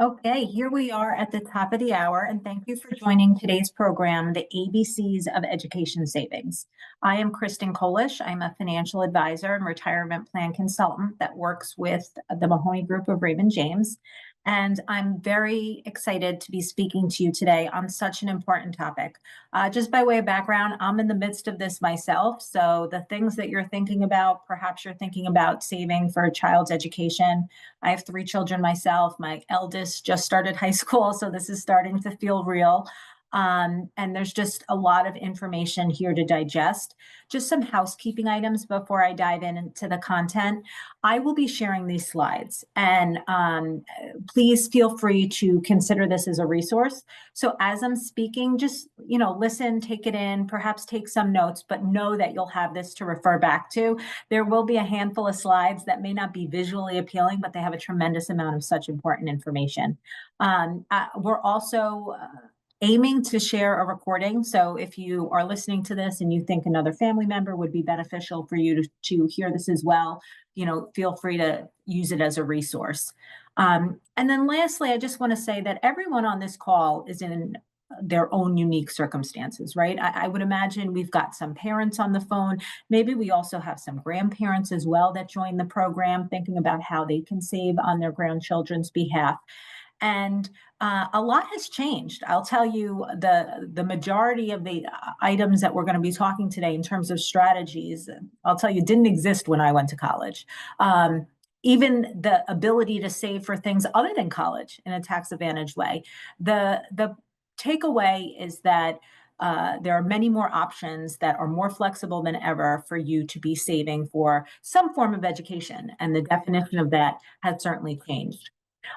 Okay, here we are at the top of the hour, and thank you for joining today's program, The ABCs of Education Savings. I am Kristen Kolish. I'm a financial advisor and retirement plan consultant that works with the Mahoney Group of Raymond James. And I'm very excited to be speaking to you today on such an important topic. Just by way of background, I'm in the midst of this myself. So the things that you're thinking about, perhaps you're thinking about saving for a child's education. I have three children myself. My eldest just started high school, so this is starting to feel real. And there's just a lot of information here to digest. Just some housekeeping items before I dive into the content. I will be sharing these slides, and please feel free to consider this as a resource. So as I'm speaking, just listen, take it in, perhaps take some notes, but know that you'll have this to refer back to. There will be a handful of slides that may not be visually appealing, but they have a tremendous amount of such important information. We're also aiming to share a recording. So if you are listening to this and you think another family member would be beneficial for you to hear this as well, feel free to use it as a resource. And then lastly, I just want to say that everyone on this call is in their own unique circumstances, right? I would imagine we've got some parents on the phone. Maybe we also have some grandparents as well that join the program, thinking about how they can save on their grandchildren's behalf. And a lot has changed. I'll tell you, the majority of the items that we're going to be talking today in terms of strategies, I'll tell you, didn't exist when I went to college. Even the ability to save for things other than college in a tax advantage way. The takeaway is that there are many more options that are more flexible than ever for you to be saving for some form of education. And the definition of that has certainly changed.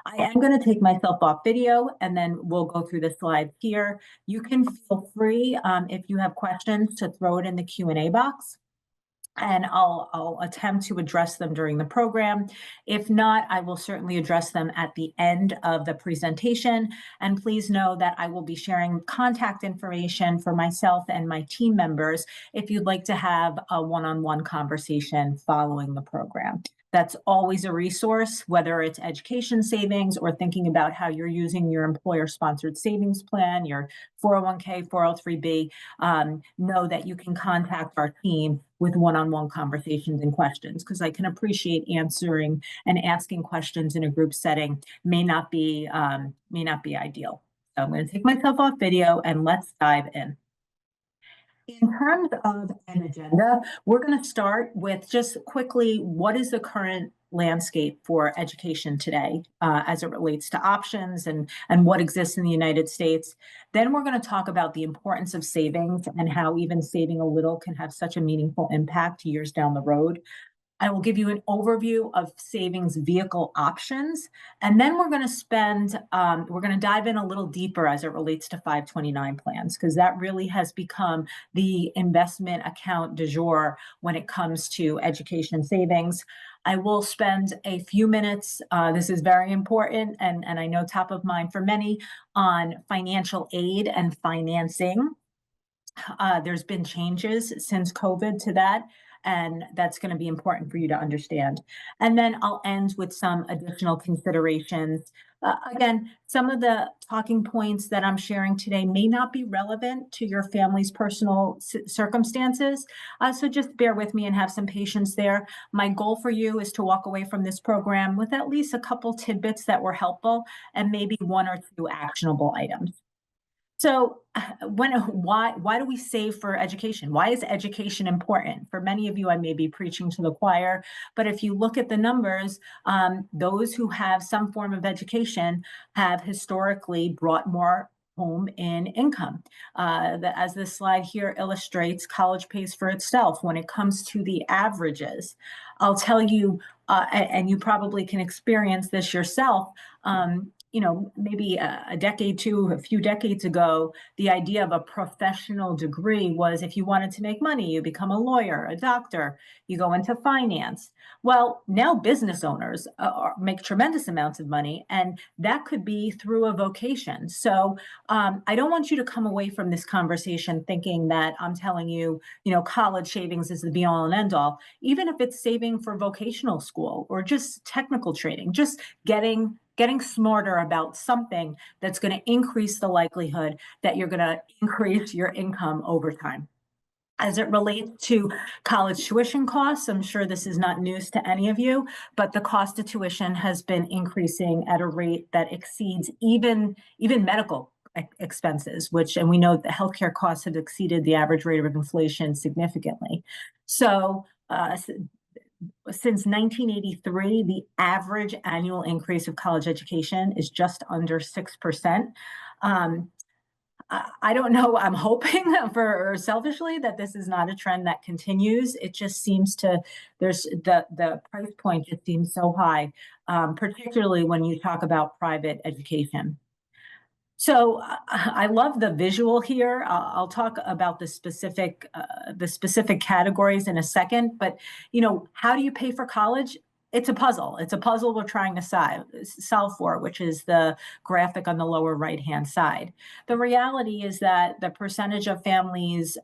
I am going to take myself off video and then we'll go through the slides here. You can feel free if you have questions to throw it in the Q&A box, and I'll attempt to address them during the program. If not, I will certainly address them at the end of the presentation. And please know that I will be sharing contact information for myself and my team members if you'd like to have a one-on-one conversation following the program. That's always a resource, whether it's education savings or thinking about how you're using your employer-sponsored savings plan, your 401k, 403b. Know that you can contact our team with one-on-one conversations and questions, because I can appreciate answering and asking questions in a group setting may not be ideal. So I'm going to take myself off video and let's dive in. In terms of an agenda, we're going to start with just quickly, what is the current landscape for education today as it relates to options and what exists in the United States. Then we're going to talk about the importance of savings and how even saving a little can have such a meaningful impact years down the road. I will give you an overview of savings vehicle options, and then we're going to dive in a little deeper as it relates to 529 plans, because that really has become the investment account du jour when it comes to education savings. I will spend a few minutes, this is very important, and I know top of mind for many, on financial aid and financing. There's been changes since COVID to that, and that's going to be important for you to understand. And then I'll end with some additional considerations. Again, some of the talking points that I'm sharing today may not be relevant to your family's personal circumstances, so just bear with me and have some patience there. My goal for you is to walk away from this program with at least a couple tidbits that were helpful and maybe one or two actionable items. So why do we save for education? Why is education important? For many of you, I may be preaching to the choir, but if you look at the numbers, those who have some form of education have historically brought more home in income. As this slide here illustrates, college pays for itself when it comes to the averages. I'll tell you, and you probably can experience this yourself, maybe a few decades ago, the idea of a professional degree was if you wanted to make money, you become a lawyer, a doctor, you go into finance. Well, now business owners make tremendous amounts of money, and that could be through a vocation. So I don't want you to come away from this conversation thinking that I'm telling you, college savings is the be all and end all. Even if it's saving for vocational school or just technical training, just getting getting smarter about something that's going to increase the likelihood that you're going to increase your income over time. As it relates to college tuition costs, I'm sure this is not news to any of you, but the cost of tuition has been increasing at a rate that exceeds even medical expenses, and we know the healthcare costs have exceeded the average rate of inflation significantly. So since 1983, the average annual increase of college education is just under 6%. I don't know. I'm hoping for selfishly that this is not a trend that continues. It just seems to, there's the price point just seems so high, particularly when you talk about private education. So I love the visual here. I'll talk about the specific categories in a second. But how do you pay for college? It's a puzzle. It's a puzzle we're trying to solve for, which is the graphic on the lower right-hand side. The reality is that the percentage of families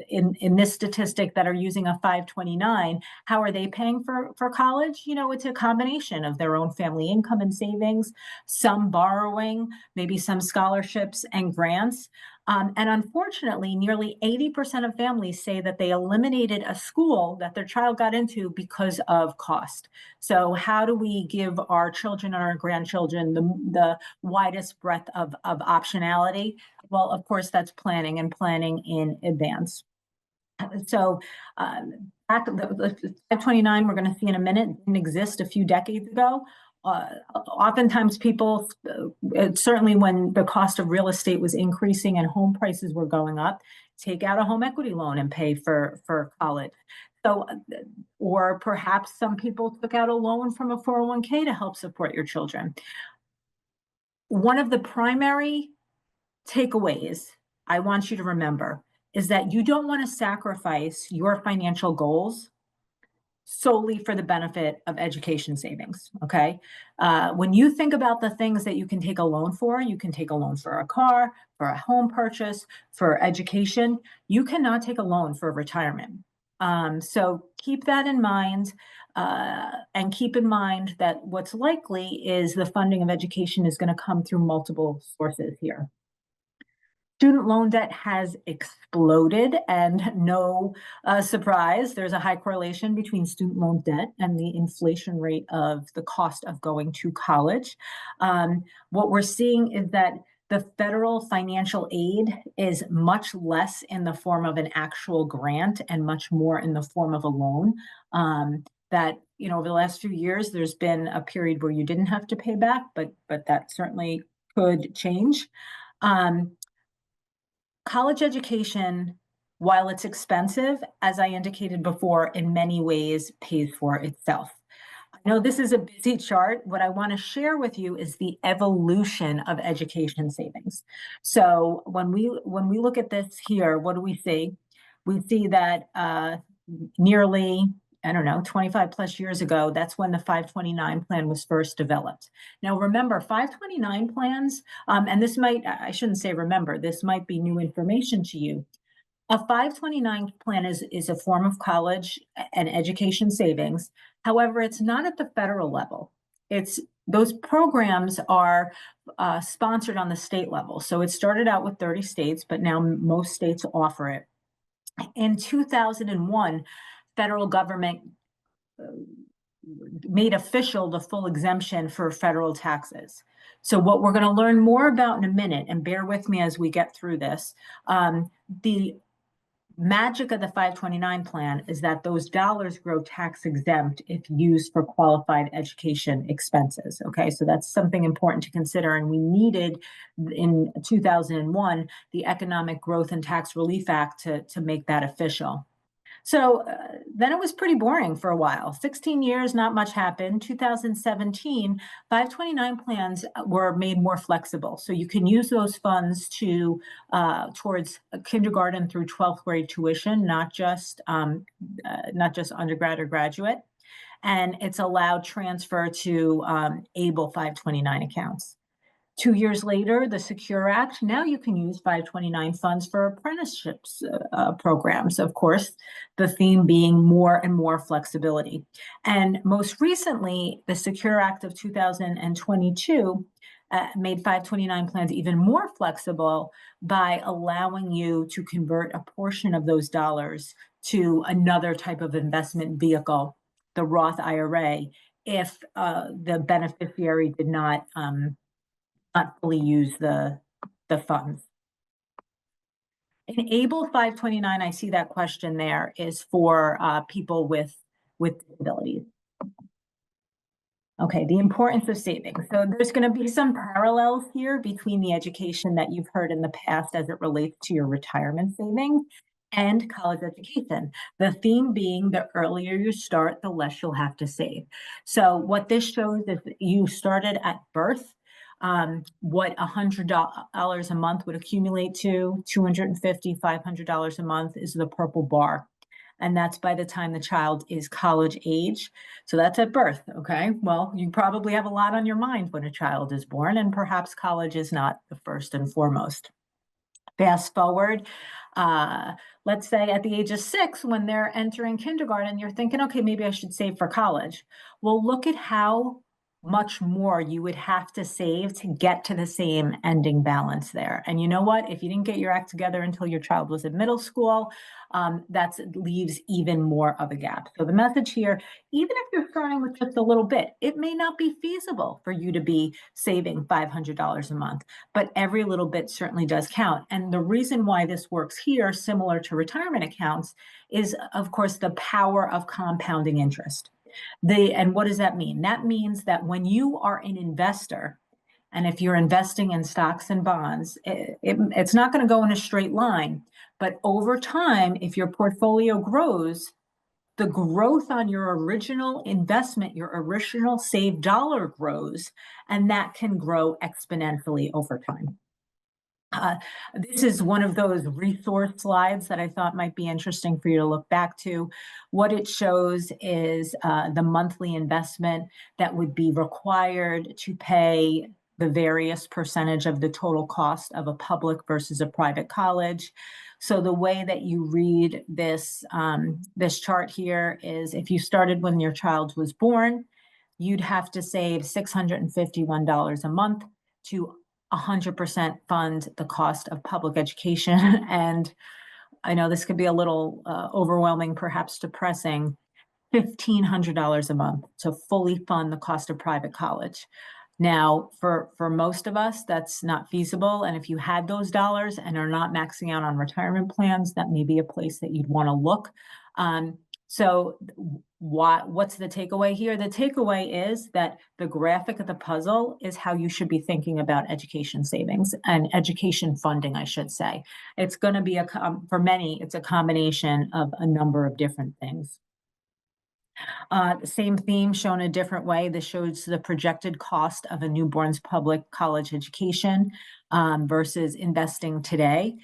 in this statistic that are using a 529, how are they paying for college? It's a combination of their own family income and savings, some borrowing, maybe some scholarships and grants. And unfortunately, nearly 80% of families say that they eliminated a school that their child got into because of cost. So how do we give our children and our grandchildren the widest breadth of optionality? Well, of course, that's planning in advance. So back the 529 we're going to see in a minute didn't exist a few decades ago. Oftentimes people, certainly when the cost of real estate was increasing and home prices were going up, take out a home equity loan and pay for college. So, or perhaps some people took out a loan from a 401k to help support your children. One of the primary takeaways I want you to remember is that you don't want to sacrifice your financial goals solely for the benefit of education savings, okay? When you think about the things that you can take a loan for, you can take a loan for a car, for a home purchase, for education. You cannot take a loan for retirement. So keep that in mind, and keep in mind that what's likely is the funding of education is going to come through multiple sources here. Student loan debt has exploded, and no surprise, there's a high correlation between student loan debt and the inflation rate of the cost of going to college. What we're seeing is that the federal financial aid is much less in the form of an actual grant and much more in the form of a loan. That over the last few years, there's been a period where you didn't have to pay back, but that certainly could change. College education, while it's expensive, as I indicated before, in many ways pays for itself. I know this is a busy chart. What I want to share with you is the evolution of education savings. So when we look at this here, what do we see? We see that nearly 25 plus years ago, that's when the 529 plan was first developed. Now, remember, 529 plans, and I shouldn't say remember, this might be new information to you. A 529 plan is a form of college and education savings. However, it's not at the federal level. Those programs are sponsored on the state level. So it started out with 30 states, but now most states offer it. In 2001, federal government made official the full exemption for federal taxes. So what we're going to learn more about in a minute, and bear with me as we get through this, the magic of the 529 plan is that those dollars grow tax exempt if used for qualified education expenses. Okay, so that's something important to consider. And we needed in 2001 the Economic Growth and Tax Relief Act to make that official. So then it was pretty boring for a while. 16 years, not much happened. 2017, 529 plans were made more flexible. So you can use those funds towards kindergarten through 12th grade tuition, not just undergrad or graduate. And it's allowed transfer to ABLE 529 accounts. 2 years later, the Secure Act, now you can use 529 funds for apprenticeships programs, of course, the theme being more and more flexibility. And most recently, the Secure Act of 2022 made 529 plans even more flexible by allowing you to convert a portion of those dollars to another type of investment vehicle, the Roth IRA, if the beneficiary did not fully use the funds. Enable 529, I see that question there, is for people with disabilities. Okay, the importance of savings. So there's going to be some parallels here between the education that you've heard in the past as it relates to your retirement savings and college education. The theme being the earlier you start, the less you'll have to save. So what this shows is that you started at birth, what $100 a month would accumulate to, $250, $500 a month is the purple bar. And that's by the time the child is college age. So that's at birth, okay? Well, you probably have a lot on your mind when a child is born, and perhaps college is not the first and foremost. Fast forward, let's say at the age of 6, when they're entering kindergarten, you're thinking, okay, maybe I should save for college. Well, look at how much more you would have to save to get to the same ending balance there. And you know what? If you didn't get your act together until your child was in middle school, that leaves even more of a gap. So the message here, even if you're starting with just a little bit, it may not be feasible for you to be saving $500 a month, but every little bit certainly does count. And the reason why this works here, similar to retirement accounts, is of course the power of compounding interest. And what does that mean? That means that when you are an investor, and if you're investing in stocks and bonds, it's not going to go in a straight line. But over time, if your portfolio grows, the growth on your original investment, your original saved dollar grows, and that can grow exponentially over time. This is one of those resource slides that I thought might be interesting for you to look back to. What it shows is the monthly investment that would be required to pay the various percentage of the total cost of a public versus a private college. So the way that you read this, this chart here is if you started when your child was born, you'd have to save $651 a month to 100% fund the cost of public education. And I know this could be a little overwhelming, perhaps depressing, $1,500 a month to fully fund the cost of private college. Now, for most of us, that's not feasible. And if you had those dollars and are not maxing out on retirement plans, that may be a place that you'd want to look. So what's the takeaway here? The takeaway is that the graphic of the puzzle is how you should be thinking about education savings and education funding, I should say. It's going to be, for many, it's a combination of a number of different things. The same theme shown a different way. This shows the projected cost of a newborn's public college education versus investing today.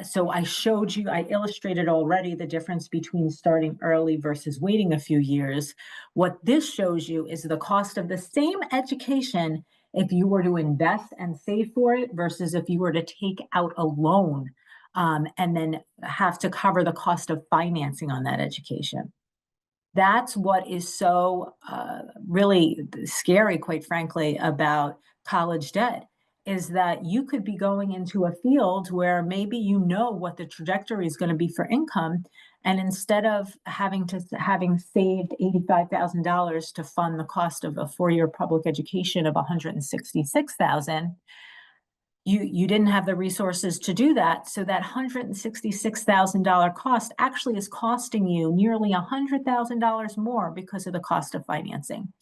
So I showed you, I illustrated already the difference between starting early versus waiting a few years. What this shows you is the cost of the same education if you were to invest and save for it versus if you were to take out a loan and then have to cover the cost of financing on that education. That's what is so really scary, quite frankly, about college debt, is that you could be going into a field where maybe you know what the trajectory is going to be for income, and instead of having saved $85,000 to fund the cost of a 4-year public education of $166,000, you didn't have the resources to do that. So that $166,000 cost actually is costing you nearly $100,000 more because of the cost of financing.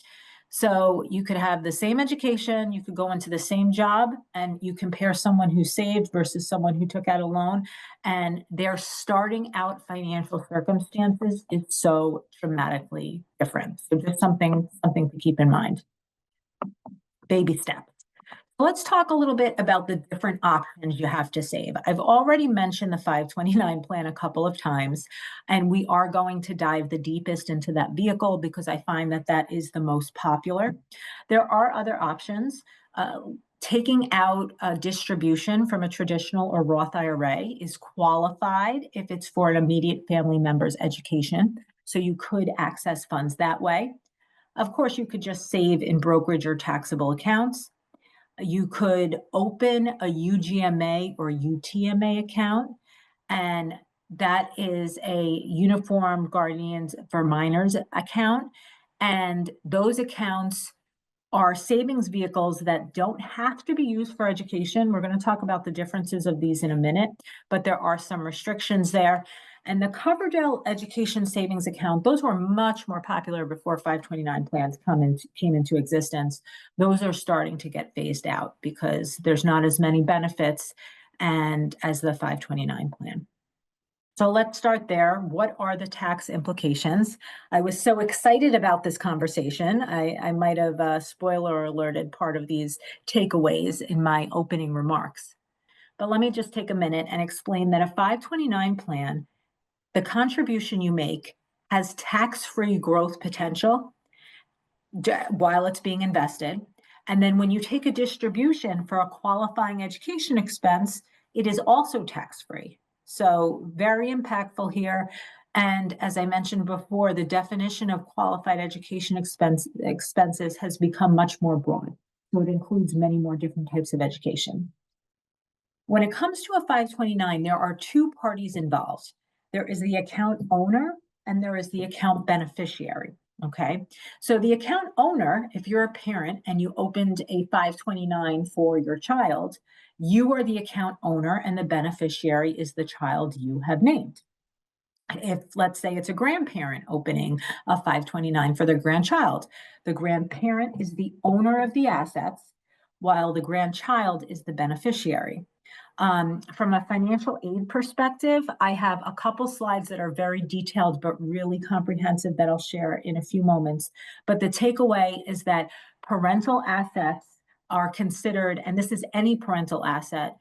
So you could have the same education, you could go into the same job, and you compare someone who saved versus someone who took out a loan, and their starting out financial circumstances is so dramatically different. So just something to keep in mind. Baby steps. Let's talk a little bit about the different options you have to save. I've already mentioned the 529 plan a couple of times, and we are going to dive the deepest into that vehicle because I find that that is the most popular. There are other options. Taking out a distribution from a traditional or Roth IRA is qualified if it's for an immediate family member's education. So you could access funds that way. Of course, you could just save in brokerage or taxable accounts. You could open a UGMA or UTMA account, and that is a Uniform Guardians for Minors account. And those accounts are savings vehicles that don't have to be used for education. We're going to talk about the differences of these in a minute, but there are some restrictions there. And the Coverdell Education Savings Account, those were much more popular before 529 plans came into existence. Those are starting to get phased out because there's not as many benefits and as the 529 plan. So let's start there. What are the tax implications? I was so excited about this conversation. I might have spoiler alerted part of these takeaways in my opening remarks. But let me just take a minute and explain that a 529 plan, the contribution you make has tax-free growth potential while it's being invested. And then when you take a distribution for a qualifying education expense, it is also tax-free. So very impactful here. And as I mentioned before, the definition of qualified education expenses has become much more broad. So it includes many more different types of education. When it comes to a 529, there are two parties involved. There is the account owner and there is the account beneficiary. Okay, so the account owner, if you're a parent and you opened a 529 for your child, you are the account owner and the beneficiary is the child you have named. If, let's say, it's a grandparent opening a 529 for their grandchild, the grandparent is the owner of the assets while the grandchild is the beneficiary. From a financial aid perspective, I have a couple slides that are very detailed but really comprehensive that I'll share in a few moments. But the takeaway is that parental assets are considered, and this is any parental asset,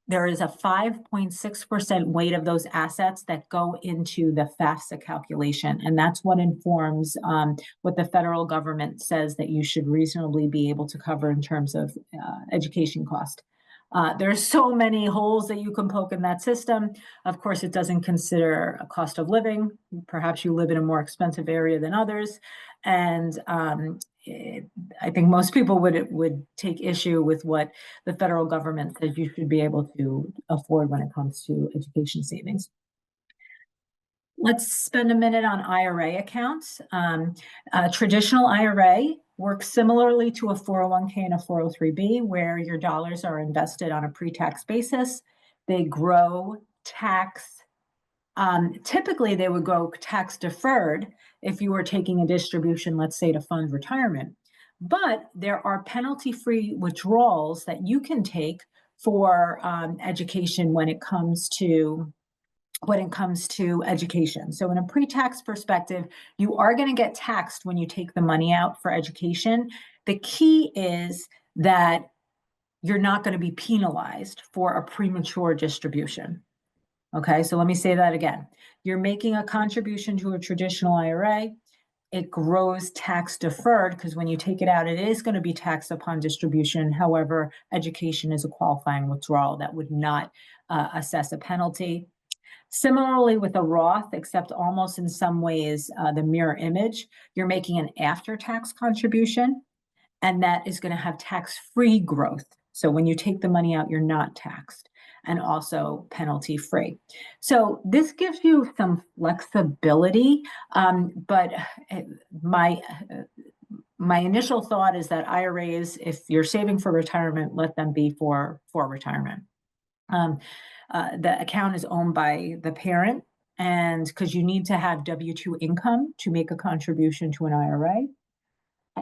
there is a 5.6% weight of those assets that go into the FAFSA calculation. And that's what informs what the federal government says that you should reasonably be able to cover in terms of education cost. There's so many holes that you can poke in that system. Of course, it doesn't consider a cost of living. Perhaps you live in a more expensive area than others. And I think most people would take issue with what the federal government says you should be able to afford when it comes to education savings. Let's spend a minute on IRA accounts. A traditional IRA works similarly to a 401k and a 403b, where your dollars are invested on a pre-tax basis. They grow tax. Typically, they would go tax deferred if you were taking a distribution, let's say, to fund retirement. But there are penalty-free withdrawals that you can take for education when it comes to education. So in a pre-tax perspective, you are going to get taxed when you take the money out for education. The key is that you're not going to be penalized for a premature distribution. Okay, so let me say that again. You're making a contribution to a traditional IRA. It grows tax deferred because when you take it out, it is going to be taxed upon distribution. However, education is a qualifying withdrawal that would not assess a penalty. Similarly with a Roth, except almost in some ways the mirror image, you're making an after-tax contribution, and that is going to have tax-free growth. So when you take the money out, you're not taxed, and also penalty-free. So this gives you some flexibility, but my initial thought is that IRAs, if you're saving for retirement, let them be for retirement. The account is owned by the parent, and because you need to have W-2 income to make a contribution to an IRA.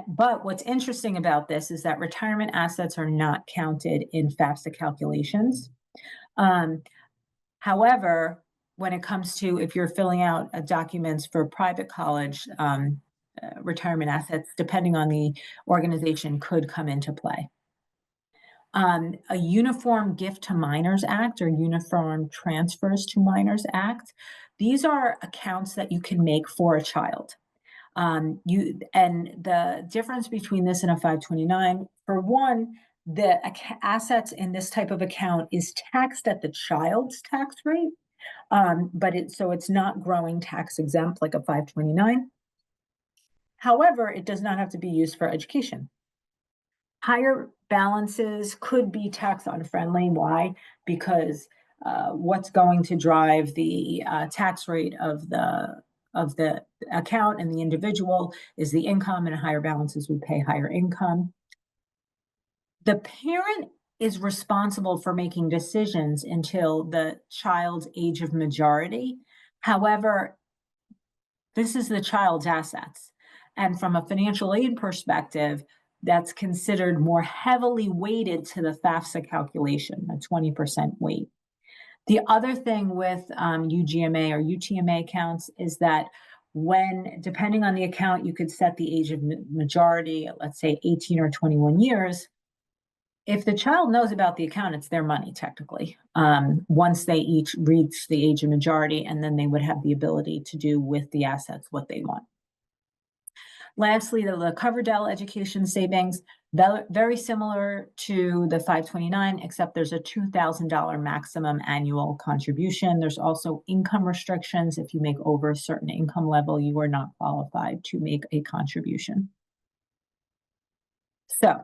But what's interesting about this is that retirement assets are not counted in FAFSA calculations. However, when it comes to if you're filling out documents for private college, retirement assets, depending on the organization, could come into play. A Uniform Gift to Minors Act or Uniform Transfers to Minors Act. These are accounts that you can make for a child. And the difference between this and a 529, for one, The assets in this type of account is taxed at the child's tax rate, but it's not growing tax exempt like a 529. However, it does not have to be used for education. Higher balances could be tax unfriendly. Why? Because what's going to drive the tax rate of the account and the individual is the income, and higher balances would pay higher income. The parent is responsible for making decisions until the child's age of majority. However, this is the child's assets. And from a financial aid perspective, that's considered more heavily weighted to the FAFSA calculation, a 20% weight. The other thing with UGMA or UTMA accounts is that depending on the account, you could set the age of majority at, let's say, 18 or 21 years. If the child knows about the account, it's their money technically, once they each reach the age of majority, and then they would have the ability to do with the assets what they want. Lastly, the Coverdell Education Savings, very similar to the 529, except there's a $2,000 maximum annual contribution. There's also income restrictions. If you make over a certain income level, you are not qualified to make a contribution. So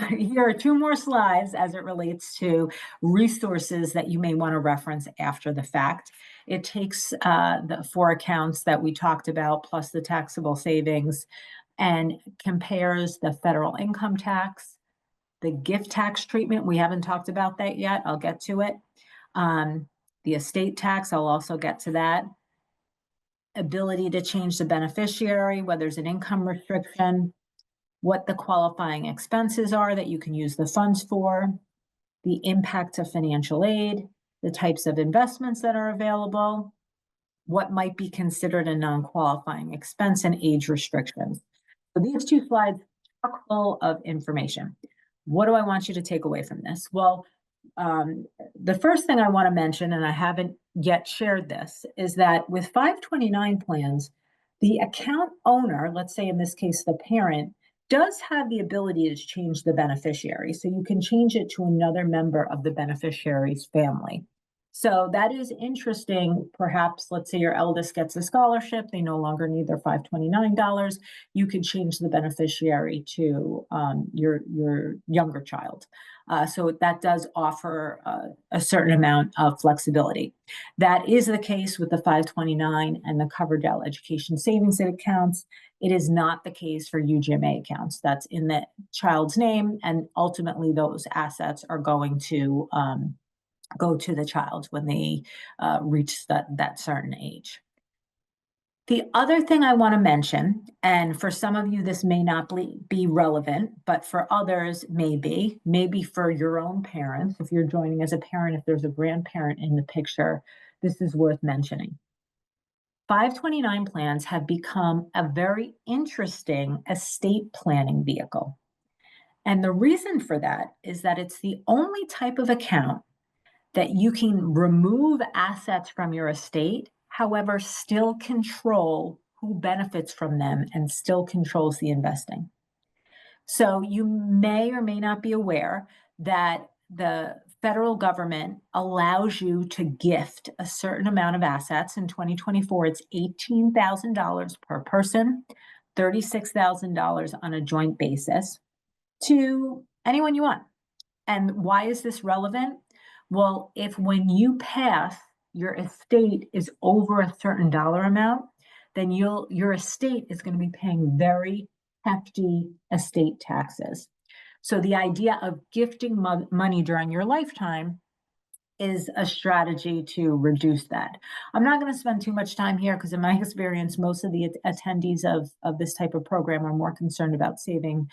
here are two more slides as it relates to resources that you may want to reference after the fact. It takes the 4 accounts that we talked about plus the taxable savings and compares the federal income tax, the gift tax treatment. We haven't talked about that yet. I'll get to it. The estate tax, I'll also get to that. Ability to change the beneficiary, whether there's an income restriction, what the qualifying expenses are that you can use the funds for, the impact of financial aid, the types of investments that are available, what might be considered a non-qualifying expense, and age restrictions. So these 2 slides are full of information. What do I want you to take away from this? Well, the first thing I want to mention, and I haven't yet shared this, is that with 529 plans, the account owner, let's say in this case the parent, does have the ability to change the beneficiary. So you can change it to another member of the beneficiary's family. So that is interesting. Perhaps, let's say your eldest gets a scholarship, they no longer need their $529. You can change the beneficiary to your younger child. So that does offer a certain amount of flexibility. That is the case with the 529 and the Coverdell Education Savings accounts. It is not the case for UGMA accounts. That's in the child's name, and ultimately those assets are going to go to the child when they reach that certain age. The other thing I want to mention, and for some of you this may not be relevant, but for others maybe for your own parents, if you're joining as a parent, if there's a grandparent in the picture, this is worth mentioning. 529 plans have become a very interesting estate planning vehicle. And the reason for that is that it's the only type of account that you can remove assets from your estate, however, still control who benefits from them and still controls the investing. So you may or may not be aware that the federal government allows you to gift a certain amount of assets. In 2024, it's $18,000 per person, $36,000 on a joint basis to anyone you want. And why is this relevant? Well, if when you pass, your estate is over a certain dollar amount, then your estate is going to be paying very hefty estate taxes. So the idea of gifting money during your lifetime is a strategy to reduce that. I'm not going to spend too much time here because in my experience, most of the attendees of this type of program are more concerned about saving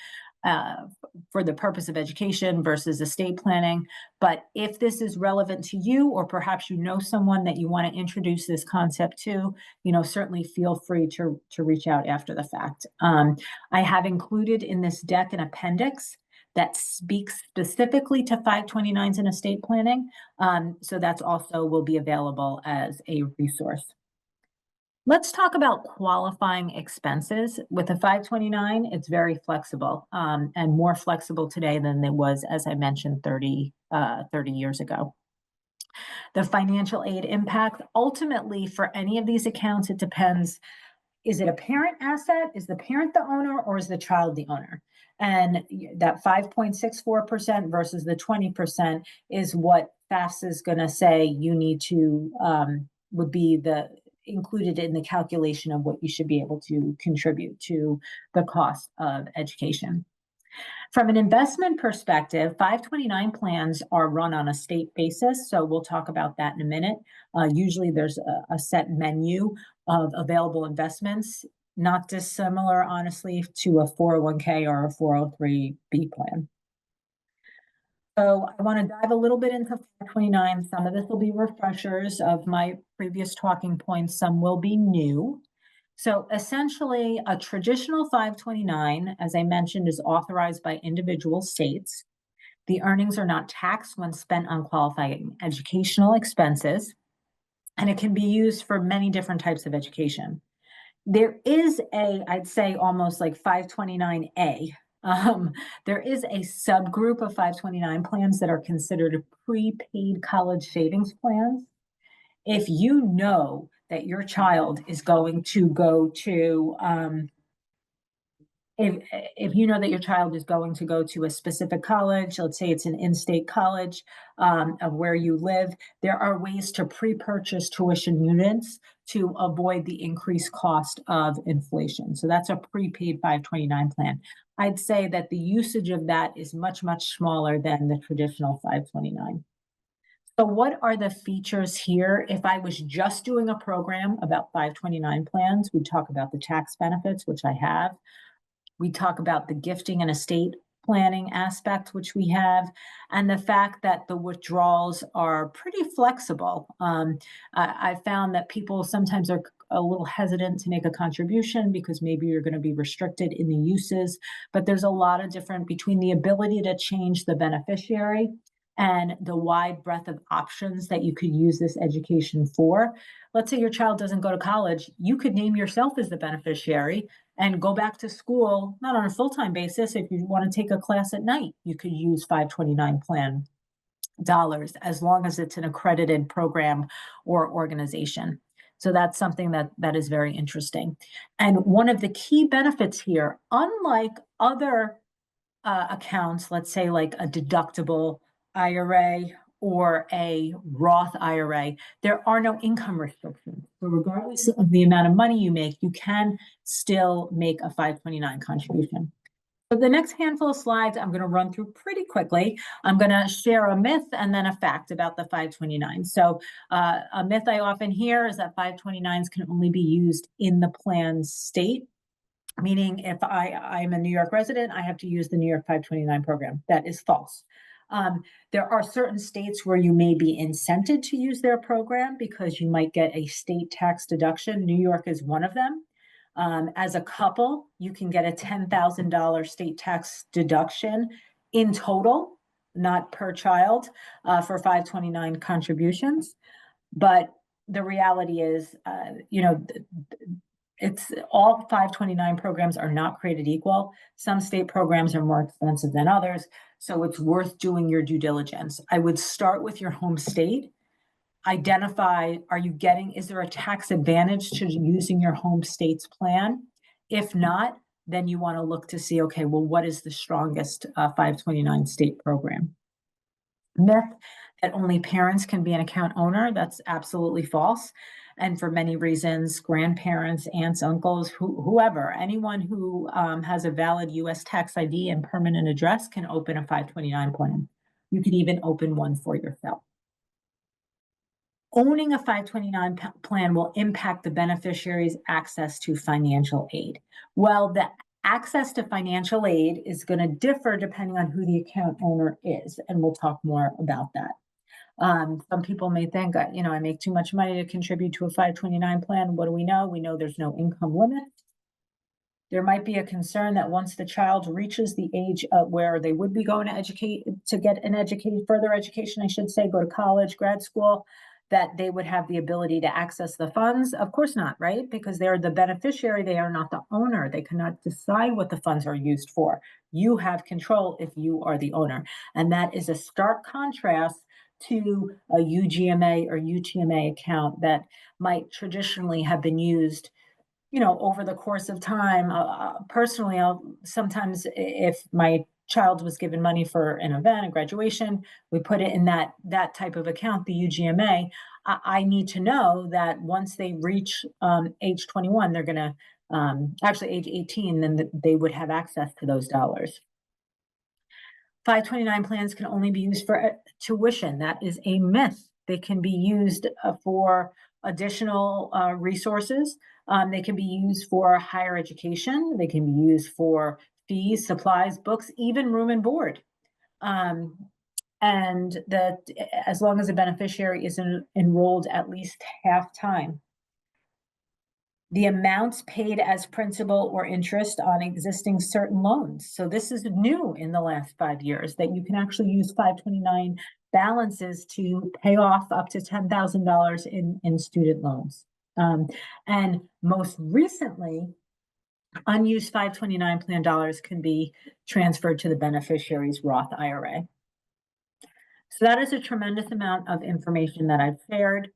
for the purpose of education versus estate planning. But if this is relevant to you, or perhaps you know someone that you want to introduce this concept to, certainly feel free to reach out after the fact. I have included in this deck an appendix that speaks specifically to 529s and estate planning. So that's also will be available as a resource. Let's talk about qualifying expenses. With a 529, it's very flexible, and more flexible today than it was, as I mentioned, 30 years ago. The financial aid impact, ultimately, for any of these accounts, it depends. Is it a parent asset? Is the parent the owner, or is the child the owner? And that 5.64% versus the 20% is what FAFSA is going to say you need to, would be included in the calculation of what you should be able to contribute to the cost of education. From an investment perspective, 529 plans are run on a state basis, so we'll talk about that in a minute. Usually there's a set menu of available investments, not dissimilar, honestly, to a 401k or a 403b plan. So I want to dive a little bit into 529. Some of this will be refreshers of my previous talking points. Some will be new. So essentially, a traditional 529, as I mentioned, is authorized by individual states. The earnings are not taxed when spent on qualifying educational expenses, and it can be used for many different types of education. There is I'd say almost like 529A. There is a subgroup of 529 plans that are considered prepaid college savings plans. If you know that your child is going to go to, if you know that your child is going to go to a specific college, let's say it's an in-state college of where you live, there are ways to pre-purchase tuition units to avoid the increased cost of inflation. So that's a prepaid 529 plan. I'd say that the usage of that is much, much smaller than the traditional 529. So what are the features here? If I was just doing a program about 529 plans, we'd talk about the tax benefits, which I have. We talk about the gifting and estate planning aspect, which we have, and the fact that the withdrawals are pretty flexible. I found that people sometimes are a little hesitant to make a contribution because maybe you're going to be restricted in the uses, but there's a lot of different between the ability to change the beneficiary and the wide breadth of options that you could use this education for. Let's say your child doesn't go to college, you could name yourself as the beneficiary and go back to school, not on a full-time basis. If you want to take a class at night, you could use 529 plan dollars as long as it's an accredited program or organization. So that's something that is very interesting. And one of the key benefits here, unlike other accounts, let's say like a deductible IRA or a Roth IRA, there are no income restrictions. So regardless of the amount of money you make, you can still make a 529 contribution. So the next handful of slides I'm going to run through pretty quickly. I'm going to share a myth and then a fact about the 529. So a myth I often hear is that 529s can only be used in the plan state. Meaning if I'm a New York resident, I have to use the New York 529 program. That is false. There are certain states where you may be incented to use their program because you might get a state tax deduction. New York is one of them. As a couple, you can get a $10,000 state tax deduction in total, not per child, for 529 contributions. But the reality is, it's all 529 programs are not created equal. Some state programs are more expensive than others, so it's worth doing your due diligence. I would start with your home state. Identify, is there a tax advantage to using your home state's plan? If not, then you want to look to see, okay, well, what is the strongest 529 state program? Myth that only parents can be an account owner, that's absolutely false. And for many reasons, grandparents, aunts, uncles, whoever, anyone who has a valid US tax ID and permanent address can open a 529 plan. You could even open one for yourself. Owning a 529 plan will impact the beneficiary's access to financial aid. Well, the access to financial aid is going to differ depending on who the account owner is, and we'll talk more about that. Some people may think, I make too much money to contribute to a 529 plan. What do we know? We know there's no income limit. There might be a concern that once the child reaches the age where they would be going to get further education, I should say, go to college, grad school, that they would have the ability to access the funds? Of course not, right? Because they're the beneficiary, they are not the owner. They cannot decide what the funds are used for. You have control if you are the owner. And that is a stark contrast to a UGMA or UTMA account that might traditionally have been used, over the course of time. Personally, I'll sometimes, if my child was given money for an event, a graduation, we put it in that type of account, the UGMA. I need to know that once they reach age 21, they're going to actually age 18, then they would have access to those dollars. 529 plans can only be used for tuition. That is a myth. They can be used for additional resources. They can be used for higher education. They can be used for fees, supplies, books, even room and board. And that as long as the beneficiary is enrolled at least half time. The amounts paid as principal or interest on existing certain loans. So this is new in the last 5 years, that you can actually use 529 balances to pay off up to $10,000 in student loans. And most recently, unused 529 plan dollars can be transferred to the beneficiary's Roth IRA. So that is a tremendous amount of information that I've shared.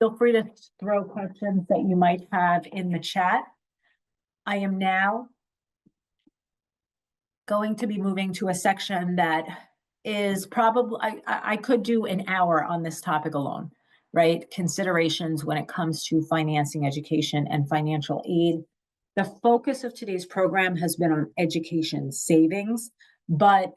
Feel free to throw questions that you might have in the chat. I am now going to be moving to a section that is probably, I could do an hour on this topic alone, right? Considerations when it comes to financing education and financial aid. The focus of today's program has been on education savings, but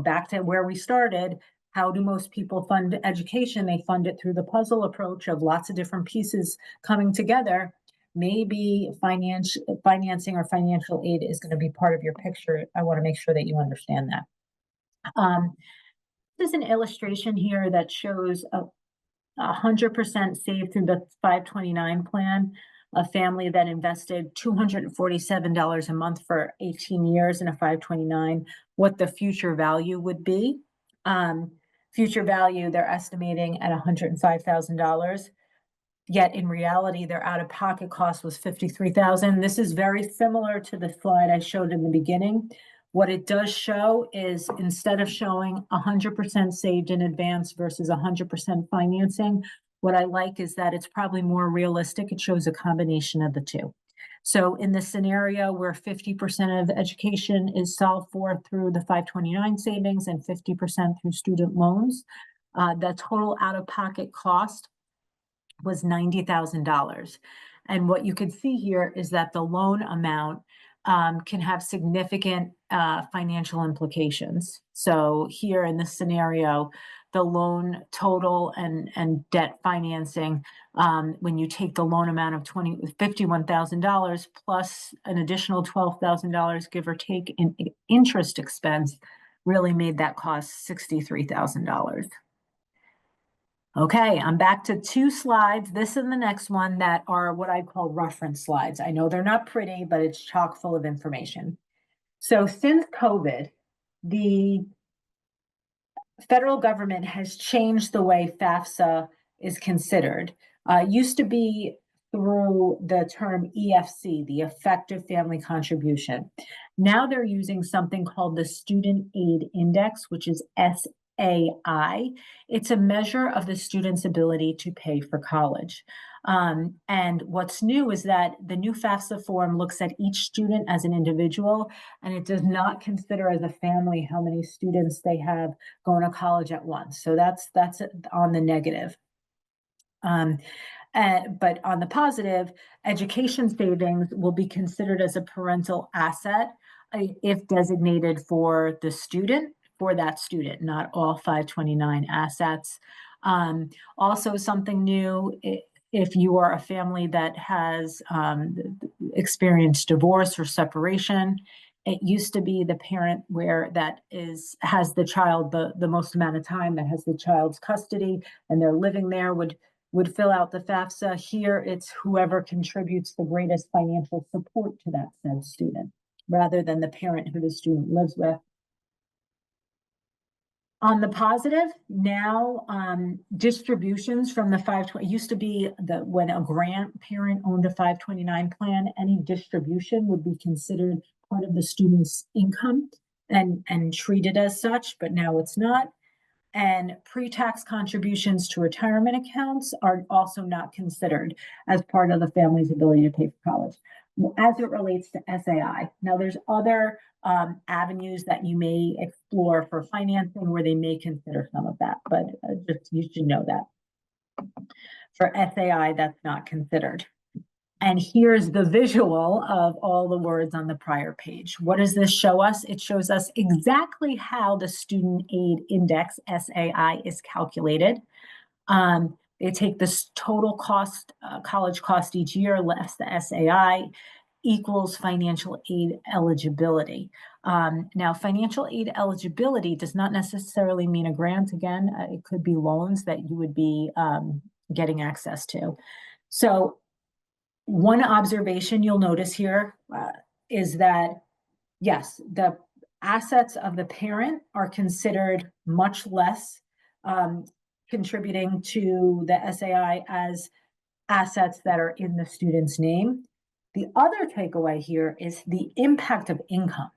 back to where we started, how do most people fund education? They fund it through the puzzle approach of lots of different pieces coming together. Maybe financing or financial aid is going to be part of your picture. I want to make sure that you understand that. This is an illustration here that shows 100% saved through the 529 plan. A family that invested $247 a month for 18 years in a 529, what the future value would be. Future value, they're estimating at $105,000. Yet in reality, their out-of-pocket cost was $53,000. This is very similar to the slide I showed in the beginning. What it does show is, instead of showing 100% saved in advance versus 100% financing, what I like is that it's probably more realistic. It shows a combination of the two. So in the scenario where 50% of education is solved for through the 529 savings and 50% through student loans, the total out-of-pocket cost was $90,000. And what you can see here is that the loan amount can have significant financial implications. So here in this scenario, the loan total and debt financing, when you take the loan amount of $51,000 plus an additional $12,000, give or take, in interest expense, really made that cost $63,000. Okay, I'm back to 2 slides, this and the next one, that are what I call reference slides. I know they're not pretty, but it's chock full of information. So since COVID, the federal government has changed the way FAFSA is considered. Used to be through the term EFC, the Effective Family Contribution. Now they're using something called the Student Aid Index, which is SAI. It's a measure of the student's ability to pay for college. And what's new is that the new FAFSA form looks at each student as an individual, and it does not consider as a family how many students they have going to college at once. So that's on the negative. But on the positive, education savings will be considered as a parental asset if designated for the student, for that student, not all 529 assets. Also something new, if you are a family that has experienced divorce or separation, it used to be the parent has the child the most amount of time, that has the child's custody, and they're living there, would fill out the FAFSA. Here, it's whoever contributes the greatest financial support to that said student, rather than the parent who the student lives with. On the positive, now distributions from the 520 used to be when a grandparent owned a 529 plan, any distribution would be considered part of the student's income and treated as such, but now it's not. And pre-tax contributions to retirement accounts are also not considered as part of the family's ability to pay for college as it relates to SAI. Now, there's other avenues that you may explore for financing where they may consider some of that, but just you should know that. For SAI, that's not considered. And here's the visual of all the words on the prior page. What does this show us? It shows us exactly how the Student Aid Index, SAI, is calculated. They take this total cost, college cost each year, less the SAI, equals financial aid eligibility. Now, financial aid eligibility does not necessarily mean a grant. Again, it could be loans that you would be getting access to. So one observation you'll notice here is that, yes, the assets of the parent are considered much less contributing to the SAI as assets that are in the student's name. The other takeaway here is the impact of income.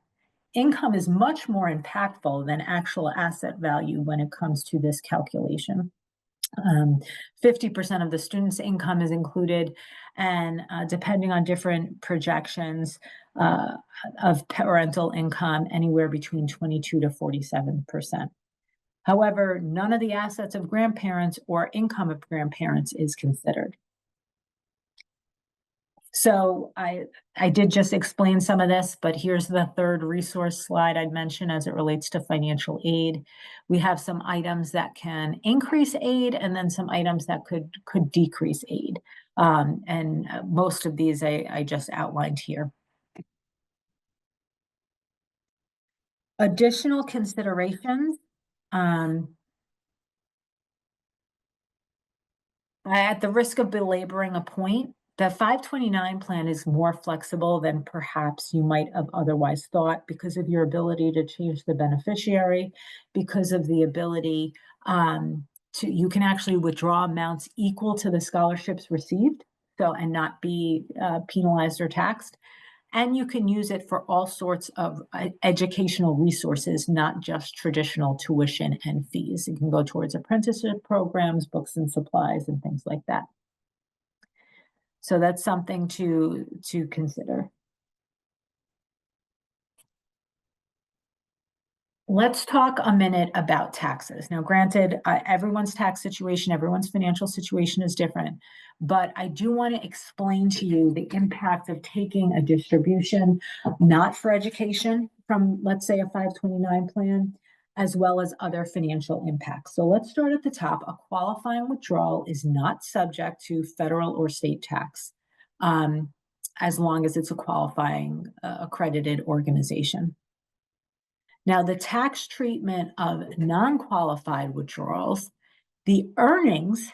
Income is much more impactful than actual asset value when it comes to this calculation. 50% of the student's income is included, and depending on different projections of parental income, anywhere between 22 to 47%. However, none of the assets of grandparents or income of grandparents is considered. So I did just explain some of this, but here's the third resource slide I'd mention as it relates to financial aid. We have some items that can increase aid and then some items that could decrease aid. And most of these I just outlined here. Additional considerations. At the risk of belaboring a point, the 529 plan is more flexible than perhaps you might have otherwise thought because of your ability to change the beneficiary, because of the ability you can actually withdraw amounts equal to the scholarships received, so and not be penalized or taxed. And you can use it for all sorts of educational resources, not just traditional tuition and fees. It can go towards apprenticeship programs, books and supplies, and things like that. So that's something to consider. Let's talk a minute about taxes. Now, granted, everyone's tax situation, everyone's financial situation is different, but I do want to explain to you the impact of taking a distribution, not for education, from, let's say, a 529 plan, as well as other financial impacts. So let's start at the top. A qualifying withdrawal is not subject to federal or state tax, as long as it's a qualifying accredited organization. Now, the tax treatment of non-qualified withdrawals, the earnings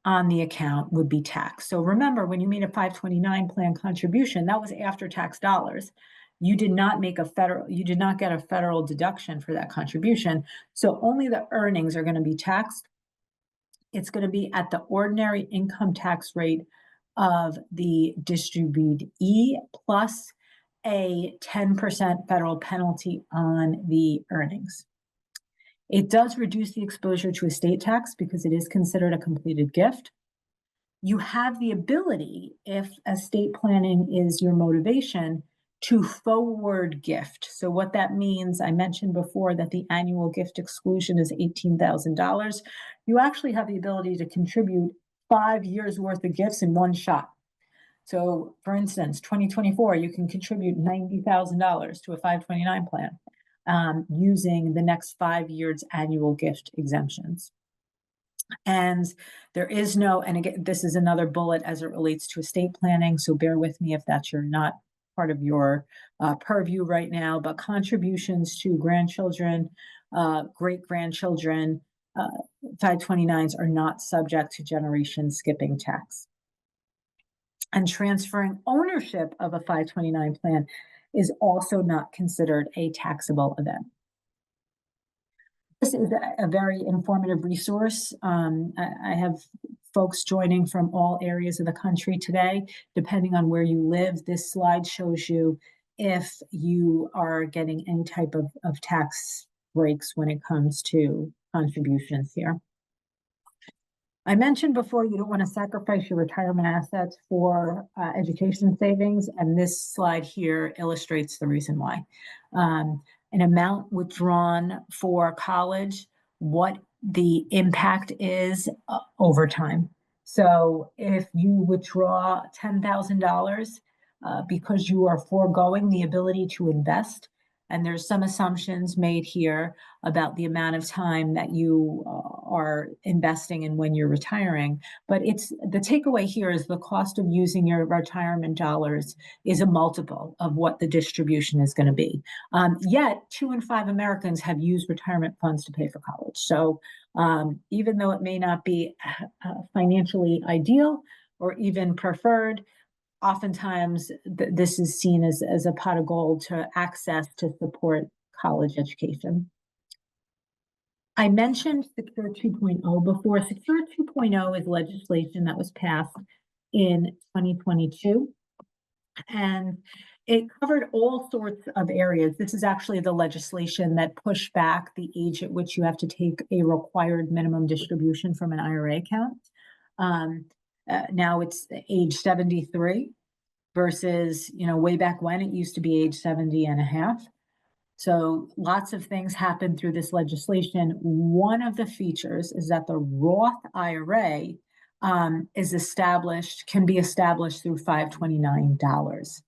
on the account would be taxed. So remember, when you made a 529 plan contribution, that was after tax dollars. You did not get a federal deduction for that contribution. So only the earnings are going to be taxed. It's going to be at the ordinary income tax rate of the distributee plus a 10% federal penalty on the earnings. It does reduce the exposure to estate tax because it is considered a completed gift. You have the ability, if estate planning is your motivation, to forward gift. So what that means, I mentioned before that the annual gift exclusion is $18,000. You actually have the ability to contribute 5 years worth of gifts in one shot. So for instance, 2024, you can contribute $90,000 to a 529 plan using the next 5 years annual gift exemptions. And there is no, and again, this is another bullet as it relates to estate planning. So bear with me if that's not part of your purview right now, but contributions to grandchildren, great-grandchildren, 529s are not subject to generation skipping tax. And transferring ownership of a 529 plan is also not considered a taxable event. This is a very informative resource. I have folks joining from all areas of the country today. Depending on where you live, this slide shows you if you are getting any type of tax breaks when it comes to contributions here. I mentioned before you don't want to sacrifice your retirement assets for education savings, and this slide here illustrates the reason why. An amount withdrawn for college, what the impact is over time. So if you withdraw $10,000 because you are foregoing the ability to invest, and there's some assumptions made here about the amount of time that you are investing and when you're retiring. But it's the takeaway here is the cost of using your retirement dollars is a multiple of what the distribution is going to be. Yet 2 in 5 Americans have used retirement funds to pay for college. So even though it may not be financially ideal or even preferred, oftentimes this is seen as a pot of gold to access to support college education. I mentioned Secure 2.0 before. Secure 2.0 is legislation that was passed in 2022, and it covered all sorts of areas. This is actually the legislation that pushed back the age at which you have to take a required minimum distribution from an IRA account. Now it's age 73 versus, way back when it used to be age 70 and a half. So lots of things happened through this legislation. One of the features is that the Roth IRA can be established through $529.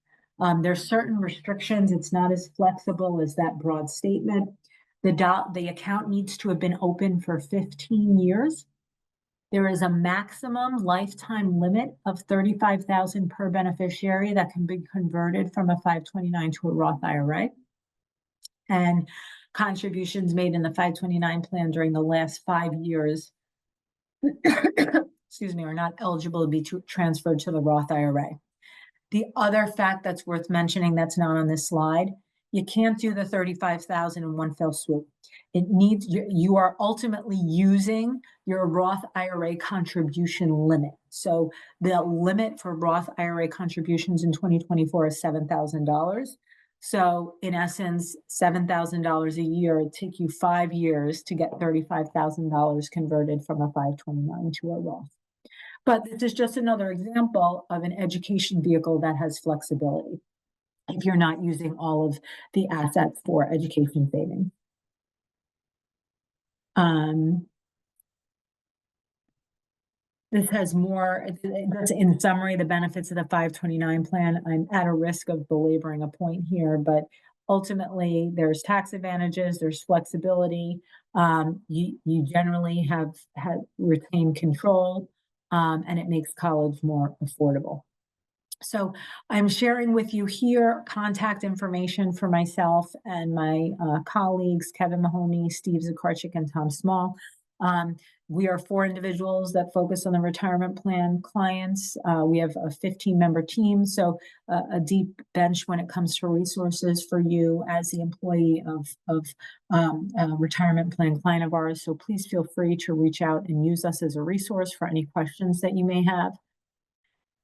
There's certain restrictions. It's not as flexible as that broad statement. The account needs to have been open for 15 years. There is a maximum lifetime limit of $35,000 per beneficiary that can be converted from a 529 to a Roth IRA. And contributions made in the 529 plan during the last 5 years, are not eligible to be transferred to the Roth IRA. The other fact that's worth mentioning that's not on this slide, you can't do the 35,000 in one fell swoop. You are ultimately using your Roth IRA contribution limit. So the limit for Roth IRA contributions in 2024 is $7,000. So in essence, $7,000 a year, it'd take you 5 years to get $35,000 converted from a 529 to a Roth. But this is just another example of an education vehicle that has flexibility if you're not using all of the assets for education savings. This has more, that's in summary, the benefits of the 529 plan. I'm at a risk of belaboring a point here, but ultimately there's tax advantages, there's flexibility. You generally have retained control, and it makes college more affordable. So I'm sharing with you here contact information for myself and my colleagues, Kevin Mahoney, Steve Zakarchik, and Tom Small. We are 4 individuals that focus on the retirement plan clients. We have a 15-member team, so a deep bench when it comes to resources for you as the employee of a retirement plan client of ours. So please feel free to reach out and use us as a resource for any questions that you may have.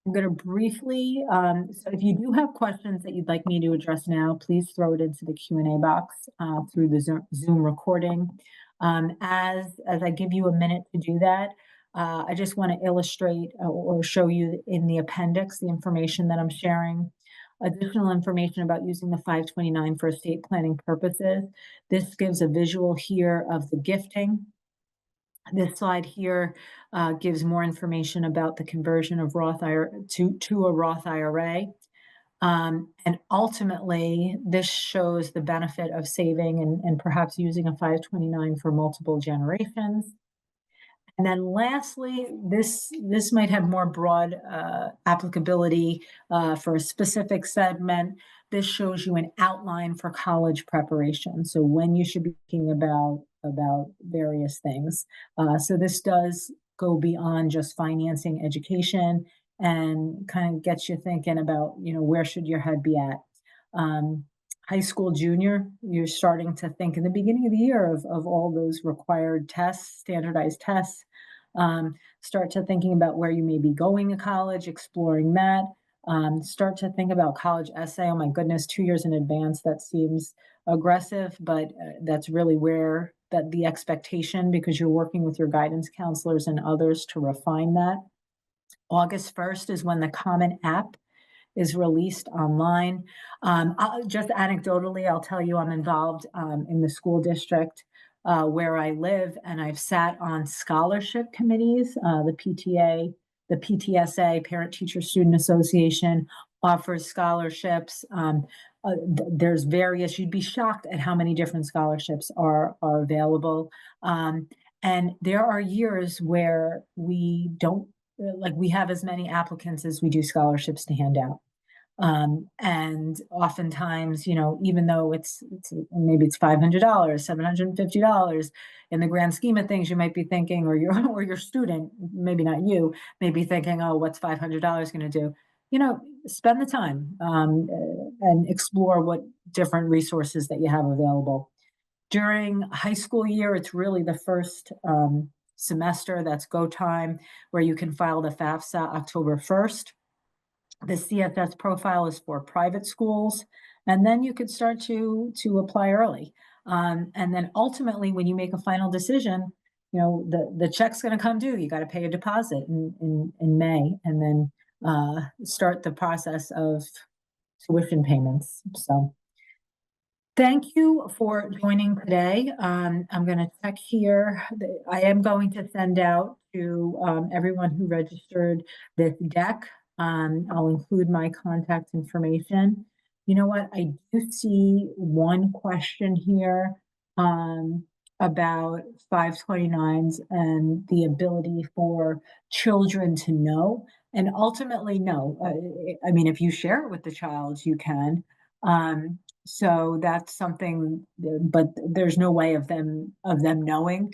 I'm going to briefly, so if you do have questions that you'd like me to address now, please throw it into the Q&A box through the Zoom recording. As I give you a minute to do that, I just want to illustrate or show you in the appendix the information that I'm sharing. Additional information about using the 529 for estate planning purposes. This gives a visual here of the gifting. This slide here gives more information about the conversion of Roth IRA to a Roth IRA. And ultimately, this shows the benefit of saving and perhaps using a 529 for multiple generations. And then lastly, this might have more broad applicability for a specific segment. This shows you an outline for college preparation. So when you should be thinking about various things. So this does go beyond just financing education and kind of gets you thinking about, where should your head be at. high school junior, you're starting to think in the beginning of the year of all those required tests, standardized tests. Start to thinking about where you may be going to college, exploring that. Start to think about college essay. Oh my goodness, 2 years in advance. That seems aggressive, but that's really where that the expectation, because you're working with your guidance counselors and others to refine that. August 1st is when the Common App is released online. Just anecdotally, I'll tell you I'm involved in the school district where I live, and I've sat on scholarship committees. The PTA, the PTSA, Parent Teacher Student Association, offers scholarships. There's various, you'd be shocked at how many different scholarships are available. And there are years where we don't, like we have as many applicants as we do scholarships to hand out. And oftentimes, even though it's maybe it's $500, $750 in the grand scheme of things, you might be thinking, or your student, maybe not you, may be thinking, oh, what's $500 going to do? Spend the time and explore what different resources that you have available. During high school year, it's really the first semester, that's go time, where you can file the FAFSA October 1st. The CFS profile is for private schools, and then you could start to apply early. And then ultimately, when you make a final decision, the check's going to come due. You got to pay a deposit in May, and then start the process of tuition payments. So thank you for joining today. I'm going to check here. I am going to send out to everyone who registered this deck. I'll include my contact information. You know what? I do see one question here about 529s and the ability for children to know. And ultimately, no. I mean, if you share it with the child, you can. So that's something, but there's no way of them knowing.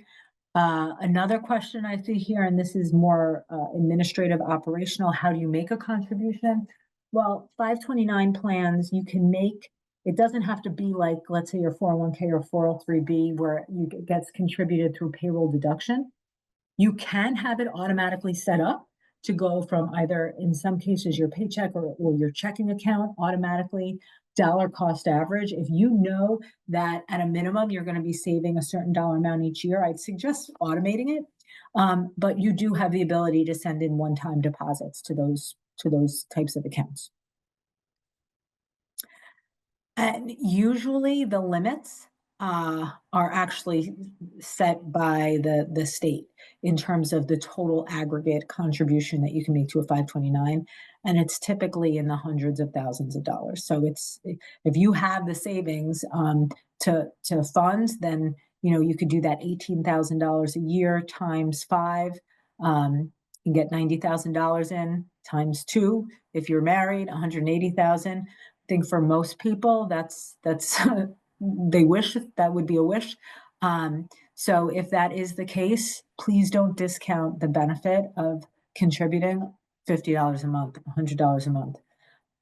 Another question I see here, and this is more administrative, operational, how do you make a contribution? Well, 529 plans, you can make, it doesn't have to be like, let's say your 401k or 403b, where it gets contributed through payroll deduction. You can have it automatically set up to go from either, in some cases, your paycheck or your checking account automatically dollar cost average. If you know that at a minimum you're going to be saving a certain dollar amount each year, I'd suggest automating it. But you do have the ability to send in one-time deposits to those types of accounts. And usually the limits are actually set by the state in terms of the total aggregate contribution that you can make to a 529, and it's typically in the hundreds of thousands of dollars. So it's, if you have the savings to fund, then you could do that $18,000 a year times 5. You get $90,000 in times 2. If you're married, $180,000. I think for most people, that's they wish that would be a wish. So if that is the case, please don't discount the benefit of contributing $50 a month, $100 a month.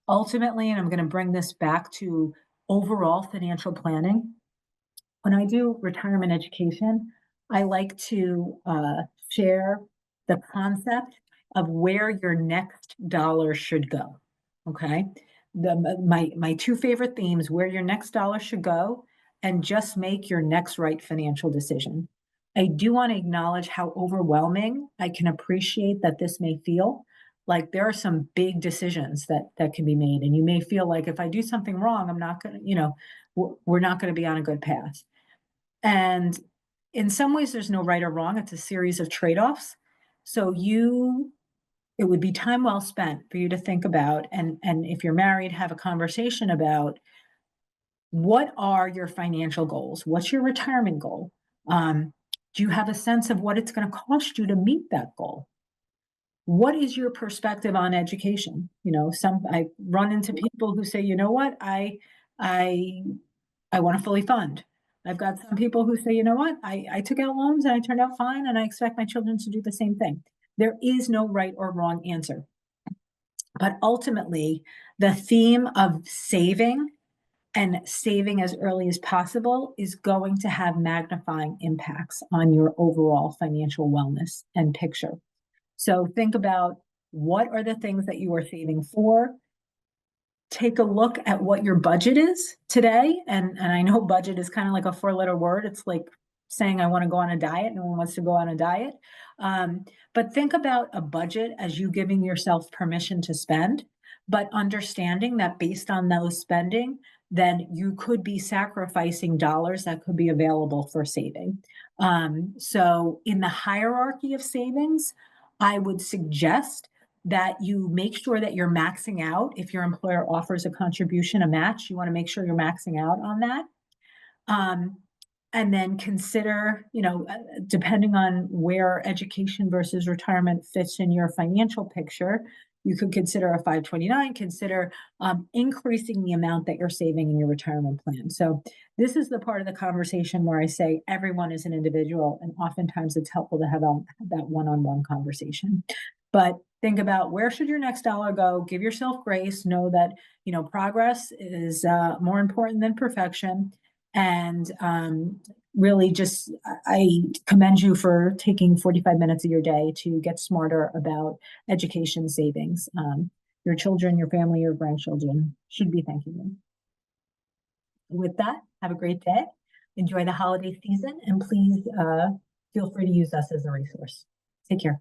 Ultimately, and I'm going to bring this back to overall financial planning. When I do retirement education, I like to share the concept of where your next dollar should go. Okay. My two favorite themes: where your next dollar should go, and just make your next right financial decision. I do want to acknowledge how overwhelming I can appreciate that this may feel. Like there are some big decisions that can be made, and you may feel like if I do something wrong, I'm not going to, we're not going to be on a good path. And in some ways, there's no right or wrong. It's a series of trade-offs. So it would be time well spent for you to think about, and if you're married, have a conversation about what are your financial goals? What's your retirement goal? Do you have a sense of what it's going to cost you to meet that goal? What is your perspective on education? I run into people who say, you know what, I want to fully fund. I've got some people who say, you know what, I took out loans and I turned out fine, and I expect my children to do the same thing. There is no right or wrong answer. But ultimately, the theme of saving And saving as early as possible is going to have magnifying impacts on your overall financial wellness and picture. So think about what are the things that you are saving for. Take a look at what your budget is today. And I know budget is kind of like a four-letter word. It's like saying I want to go on a diet. No one wants to go on a diet. But think about a budget as you giving yourself permission to spend, but understanding that based on those spending, then you could be sacrificing dollars that could be available for saving. So in the hierarchy of savings, I would suggest that you make sure that you're maxing out. If your employer offers a contribution, a match, you want to make sure you're maxing out on that. Um, and then consider, depending on where education versus retirement fits in your financial picture, you could consider a 529, consider increasing the amount that you're saving in your retirement plan. So this is the part of the conversation where I say everyone is an individual, and oftentimes it's helpful to have that one-on-one conversation. But think about where should your next dollar go, give yourself grace, know that, progress is more important than perfection. And really just, I commend you for taking 45 minutes of your day to get smarter about education savings. Your children, your family, your grandchildren should be thanking you. With that, have a great day. Enjoy the holiday season, and please feel free to use us as a resource. Take care.